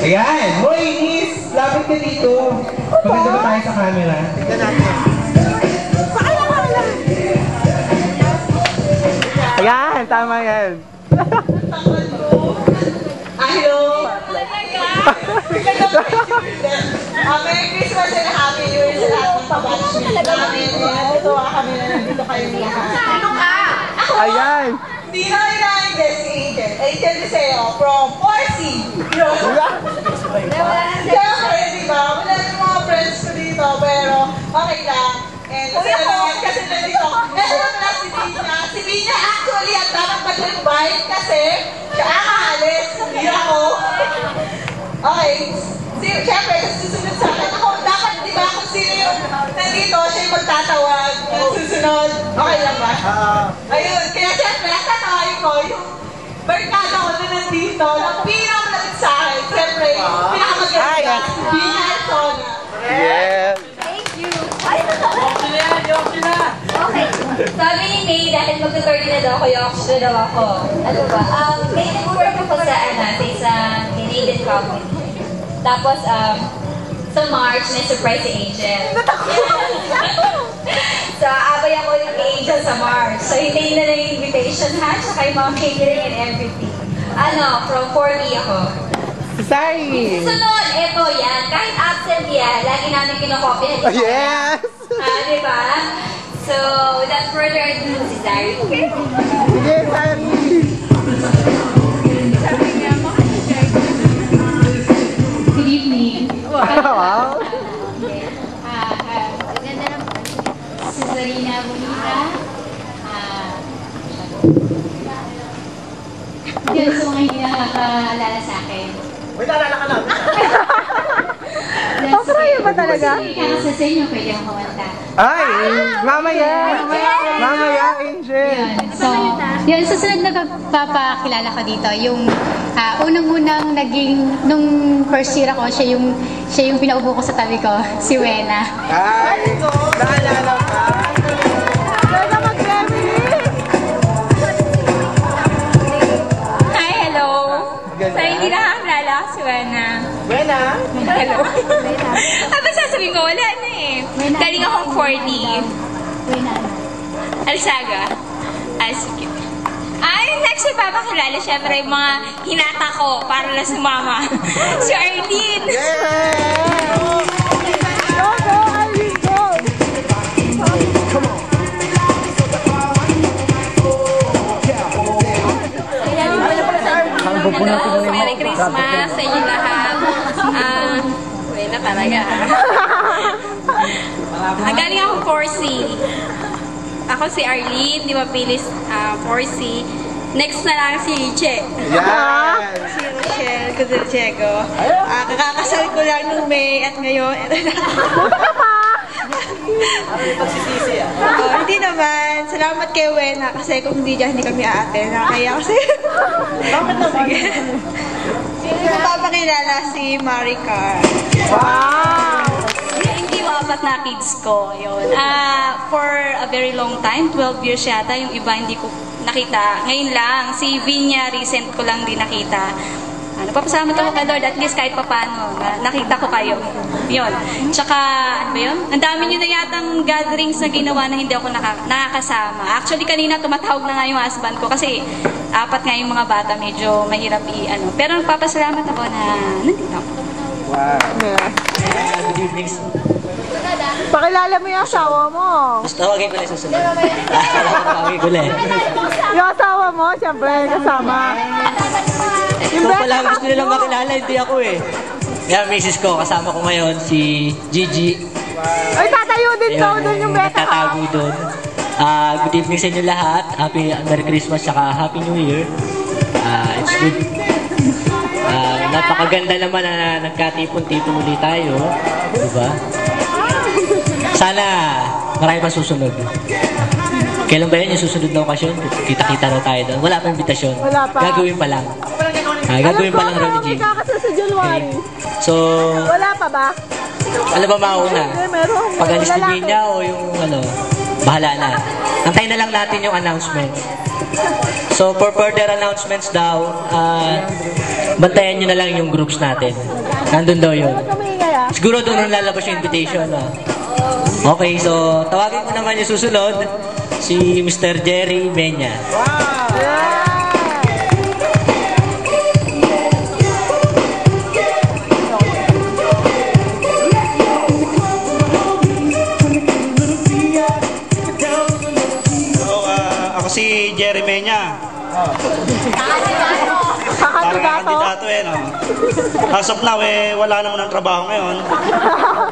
Ayan! Hoy, Nis! Lapit ka dito. Maganda ba tayo sa camera? Tignan natin. Ayan! Tama yan! Hello! Merry Christmas and Happy New Year sa lahat ng pabashment namin. Natutuwa kami na nandito kayong lahat. Ano ka? Ayan! Hindi na inaanggit si Angel. Angel Deseo from 4C. Siyempre, di ba? Wala yung mga friends ko dito, pero okay lang. And kasi nandito. Ito na pala si Bina. Si Bina actually ang dapat mag-invite kasi siya ang aalis. Hindi ako. Okay. Siyempre, susunod sa akin. Ako, dapat, di ba, kung sino yung nandito, siya yung magtatawag. Yung susunod. Okay lang ba? Ayun. Kaya siyempre, tatawagin ko yung barkada ko na nandito. Ang pinakamalapit sa akin. Siyempre, pinakamaganda. Bina Sona. Yes! Thank you. Okay. Sabi ni May, dahil mag-30 na daw ako, yung daw ako. Ano ba? May nag-work ako sa isang Canadian company. Tapos, sa March, may surprise si Angel. So, abay ako yung Angel sa March. So, hintayin na lang yung invitation, ha? Tsaka yung mga catering and everything. From 4B ako. Sorry! Sunod, eto yan. Kahit absent yan, lagi namin kinokopy na dito. Yes! Diba? So, without further ado, si Zari. Sige, Sorry! Good evening. Wow! Maganda naman. Si Zarina Bonita. Yun, so mga hindi nakakaalala sa akin. Uy, naalala ka lang. Paprayo ba talaga? Kasi kakasa sa inyo, pwede akong kumanta. Ay! Mamaya! Mamaya, Angel! Yun, susunod na papakilala ko dito, yung unang-unang naging, nung first year ako, siya yung pinaupo ko sa tabi ko, si Wena. Ay! Naalala ka! Sana mag-reminisce! Hi, hello. So, hindi nakakilala ako si Wena. Wena? Hello. Ano sasabihin ko? Wala na eh. Galing akong 40. Wena. Alsaga. Sige. Next yung papakilala, syempre yung mga hinata ko para lang sumama. Si Arlene. Yeah! Go, go, Arlene, go! Come on! Merry Christmas sa inyo lahat. Wala talaga. Galing akong 4C. Ako si Arlene, di ba Pilis 4C. Next na lang si Che. Yes! Si Rochelle Cuzalchego. Kakakasal ko lang nung May at ngayon. Hindi naman. Salamat kay Wena kasi kung hindi dyan, hindi kami aaten. Nakakaya kasi. Bakit naman? Sino ko papakilala? Si Maricar. Wow! Hindi yung apat na kids ko. Yun. For a very long time, 12 years yata, yung iba hindi ko nakita. Ngayon lang, si Vinya, recent ko lang din nakita. Napapasalamat ako kay Lord, at least kahit papano, nakita ko kayo. Yun. Tsaka, ano ba yun? Ang dami nyo na yatang gatherings na ginawa na hindi ako nakakasama. Actually, kanina tumatawag na nga yung husband ko kasi apat nga yung mga bata, medyo mahirap Pero nagpapasalamat ako na nandito ako. Wow! Good evening. Pakilala mo yung asawa mo. Mas tawagin ko na yung susunod. Tawagin ko na eh. Yung asawa mo, siyempre, kasama. Ikaw pala gusto nilang makilala, hindi ako eh. Kaya misis ko, kasama ko ngayon si Gigi. Ay, tatayo din daw doon yung beta. Nagtatago doon. Good evening sa inyo lahat. Happy Merry Christmas saka Happy New Year. It's good. Napakaganda naman na nagkatipon-tipon ulit tayo. Diba? Sana marami pa susunod. Kailan ba yun yung susunod na okasyon? Kita-kita na tayo doon. Wala pa imbitasyon. Wala pa. Gagawin pa lang. Gagawin pa lang raw ni Jim. Alam ko, sa January. So, Wala pa ba? ano ba mauna? Meron. Pag-alis ni Nina o yung bahala na. Antayin na lang natin yung announcement. So, for further announcements daw, Bantayan nyo na lang yung groups natin. Nandun daw yun. Kamingay ah. Siguro doon nang lalabas yung invitation. Ah. Okay, so tawagin ko naman yung susunod. Si Mr. Jerry Menya. Yeah. Ako si Jerry Menya. Parang Kakandidato. kandidato no? As of now, wala naman ang trabaho ngayon.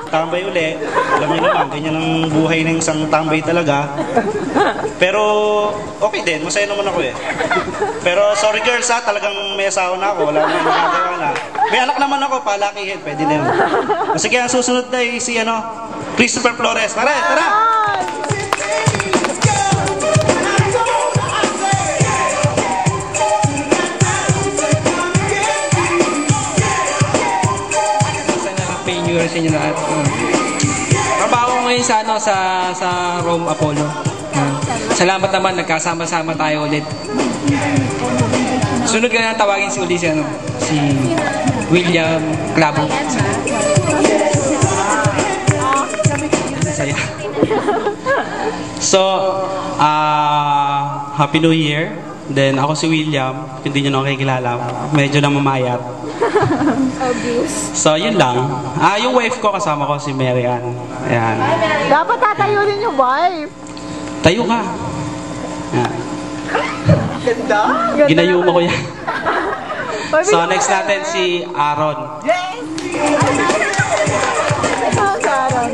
Tambay uli. Alam niyo naman, ganyan ang buhay ng isang tambay talaga. Pero, okay din. Masaya naman ako Pero, sorry girls talagang may asawa na ako. Wala naman magagawa na. May anak naman ako, palakihin. Pwede na yun. Sige, ang susunod na si, Christopher Flores. Tara, tara! Sa inyo lahat. Trabaho ko ngayon sa Rome Apollo. Salamat naman, nagkasama-sama tayo ulit. Sunod ka na tawagin si William Clavo. Saya. So, Happy New Year. Then ako si William, hindi nyo nakikilala. Medyo na mamayat. So, yun lang. Yung wife ko, kasama ko si Mary Ann. Ayan. Dapat tatayo din yung wife. Tayo ka. Ayan. Ganda Ginayuma ko yan. naman. So, next natin si Aaron. Ikaw, Sharon.